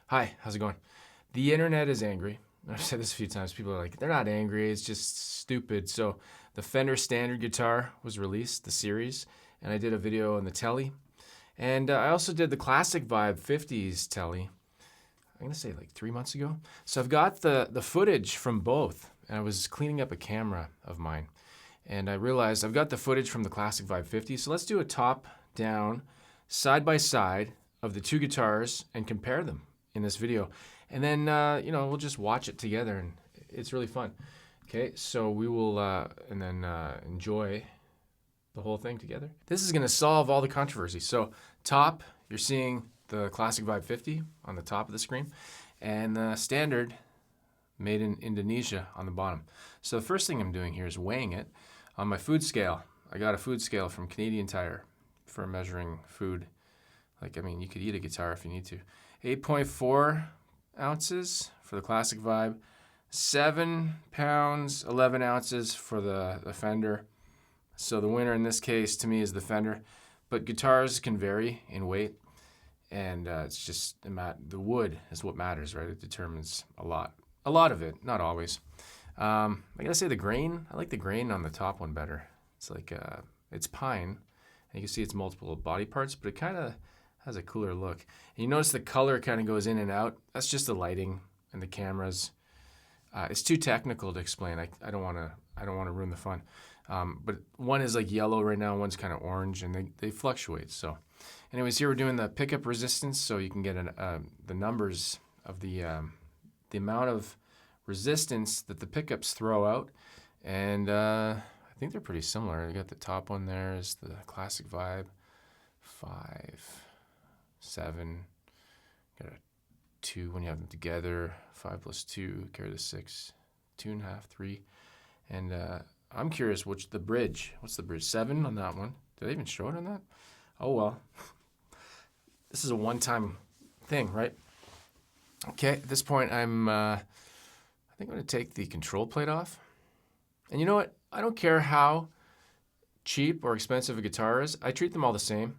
Hi, how's it going? The internet is angry. I've said this a few times. People are like, they're not angry, it's just stupid. So the Fender standard guitar was released, the series, and I did a video on the Tele. And I also did the Classic Vibe 50s Tele, I'm gonna say like 3 months ago. So I've got the footage from both. And I was cleaning up a camera of mine. And I realized I've got the footage from the Classic Vibe 50. So let's do a top down, side by side of the two guitars and compare them in this video. And then, we'll just watch it together and it's really fun. Okay, so we will enjoy the whole thing together. This is gonna solve all the controversy. So top, you're seeing the Classic Vibe 50 on the top of the screen and the standard made in Indonesia on the bottom. So the first thing I'm doing here is weighing it on my food scale. I got a food scale from Canadian Tire for measuring food. You could eat a guitar if you need to. 8.4 ounces for the Classic Vibe, 7 pounds, 11 ounces for the Fender. So the winner in this case to me is the Fender, but guitars can vary in weight, and it's just the wood is what matters, right? It determines a lot of it, not always. I gotta say the grain, I like the grain on the top one better. It's like, it's pine, and you can see it's multiple body parts, but it kind of has a cooler look. And you notice the color kind of goes in and out. That's just the lighting and the cameras. It's too technical to explain. I don't want to ruin the fun. But one is like yellow right now, one's kind of orange, and they fluctuate. So, anyways, here we're doing the pickup resistance, so you can get the numbers of the amount of resistance that the pickups throw out, and I think they're pretty similar. You got the top one there is the Classic Vibe 5, 7, got a 2 when you have them together, 5 plus 2, carry the 6, 2.5, 3, and I'm curious what's the bridge 7 on that one. Did they even show it on that? Oh well. This is a one-time thing, right? Okay, at this point I think I'm going to take the control plate off. And you know what? I don't care how cheap or expensive a guitar is. I treat them all the same.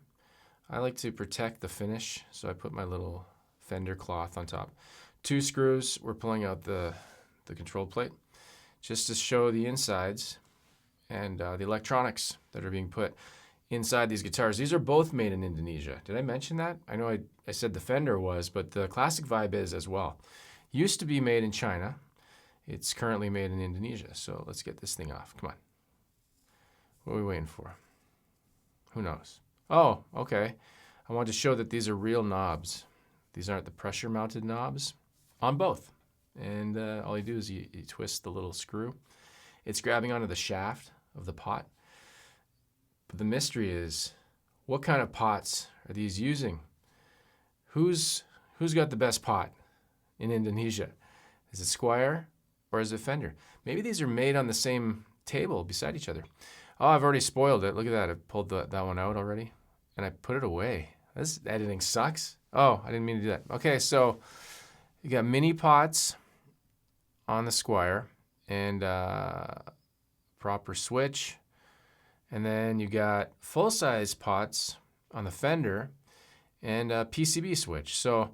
I like to protect the finish, so I put my little Fender cloth on top. 2 screws, we're pulling out the control plate just to show the insides and the electronics that are being put inside these guitars. These are both made in Indonesia. Did I mention that? I know I said the Fender was, but the Classic Vibe is as well. Used to be made in China. It's currently made in Indonesia. So let's get this thing off. Come on. What are we waiting for? Who knows? Oh, okay. I want to show that these are real knobs. These aren't the pressure-mounted knobs on both. And all you do is you twist the little screw. It's grabbing onto the shaft of the pot. But the mystery is, what kind of pots are these using? Who's got the best pot in Indonesia? Is it Squier or is it Fender? Maybe these are made on the same table beside each other. Oh, I've already spoiled it. Look at that. I pulled that one out already. And I put it away. This editing sucks. Oh, I didn't mean to do that. Okay, so you got mini pots on the Squier and proper switch. And then you got full-size pots on the Fender and a PCB switch. So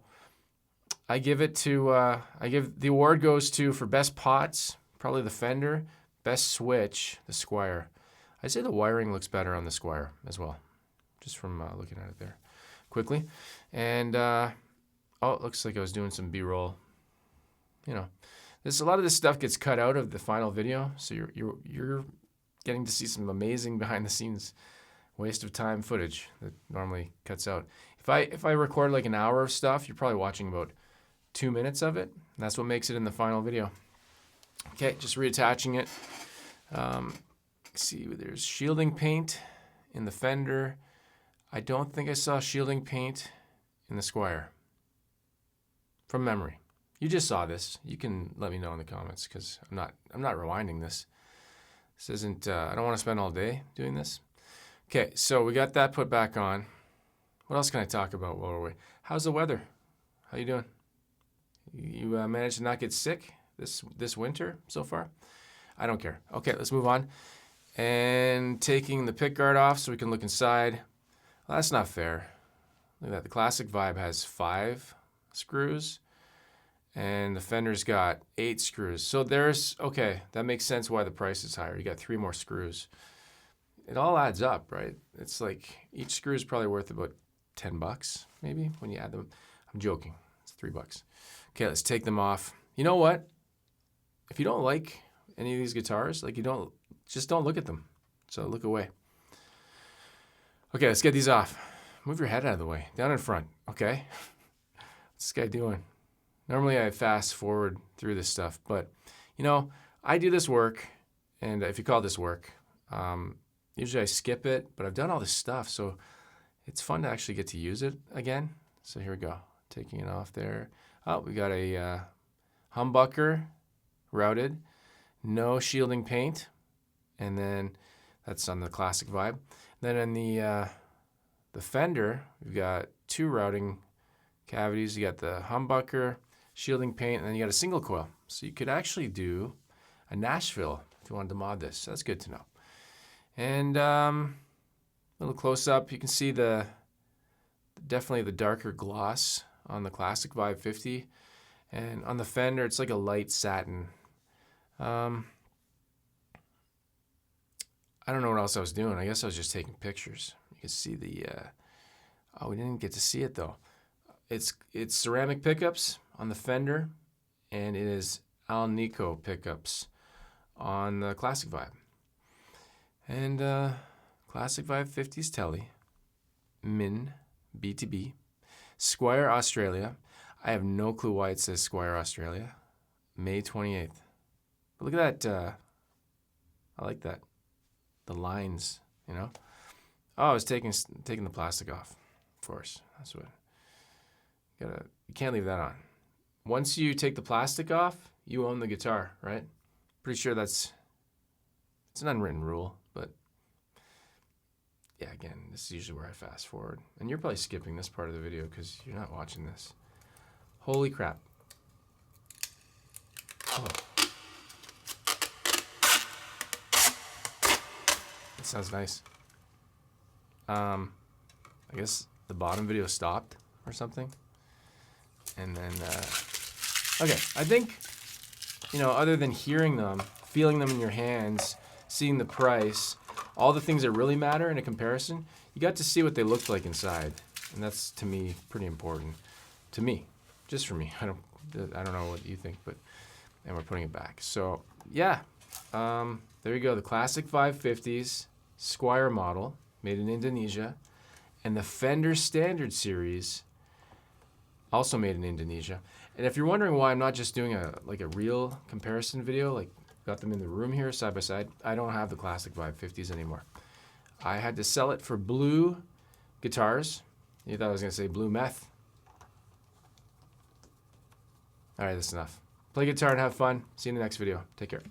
I give the award goes to, for best pots, probably the Fender, best switch, the Squier. I'd say the wiring looks better on the Squier as well, just from looking at it there quickly. And it looks like I was doing some B-roll. A lot of this stuff gets cut out of the final video, so you're getting to see some amazing behind-the-scenes waste of time footage that normally cuts out. If I record like an hour of stuff, you're probably watching about 2 minutes of it. And that's what makes it in the final video. Okay, just reattaching it. See, there's shielding paint in the Fender. I don't think I saw shielding paint in the Squier. From memory. You just saw this. You can let me know in the comments because I'm not rewinding this. This isn't, I don't want to spend all day doing this. Okay, so we got that put back on. What else can I talk about while we're waiting? How's the weather? How you doing? You managed to not get sick this winter so far? I don't care. Okay, let's move on. And taking the pickguard off so we can look inside. Well, that's not fair. Look at that. The Classic Vibe has 5 screws. And the Fender's got 8 screws. So there's, okay, that makes sense why the price is higher. You got 3 more screws. It all adds up, right? It's like each screw is probably worth about $10 maybe when you add them. I'm joking. It's $3. Okay, let's take them off. You know what? If you don't like any of these guitars, like just don't look at them. So look away. Okay, let's get these off. Move your head out of the way, down in front, okay? What's this guy doing? Normally I fast forward through this stuff, but you know, I do this work, and if you call this work, usually I skip it, but I've done all this stuff, so it's fun to actually get to use it again. So here we go, taking it off there. Oh, we got a humbucker routed, no shielding paint, and then that's on the classic vibe. Then in the Fender, we've got 2 routing cavities. You got the humbucker, shielding paint, and then you got a single coil. So you could actually do a Nashville if you wanted to mod this. That's good to know. And a little close up, you can see definitely the darker gloss on the classic Vibe 50. And on the Fender, it's like a light satin. I don't know what else I was doing. I guess I was just taking pictures. You can see oh, we didn't get to see it though. It's ceramic pickups on the Fender, and it is Alnico pickups on the Classic Vibe. And Classic Vibe 50s Tele, Min, B2B, Squier, Australia. I have no clue why it says Squier, Australia. May 28th. But look at that. I like that. The lines, you know. Oh, I was taking the plastic off, of course. That's what. You can't leave that on. Once you take the plastic off, you own the guitar, right? Pretty sure it's an unwritten rule, but yeah, again, this is usually where I fast forward. And you're probably skipping this part of the video because you're not watching this. Holy crap. Oh. That sounds nice. I guess the bottom video stopped or something. And then, okay, I think, you know, other than hearing them, feeling them in your hands, seeing the price, all the things that really matter in a comparison, you got to see what they looked like inside. And that's, to me, pretty important. To me, just for me. I don't know what you think, but, and we're putting it back. So, yeah, there you go. The classic 550s, Squier model, made in Indonesia, and the Fender Standard Series, also made in Indonesia. And if you're wondering why I'm not just doing a real comparison video, like got them in the room here side by side, I don't have the classic Vibe 50s anymore. I had to sell it for blue guitars. You thought I was gonna say blue meth. All right, that's enough. Play guitar and have fun. See you in the next video. Take care.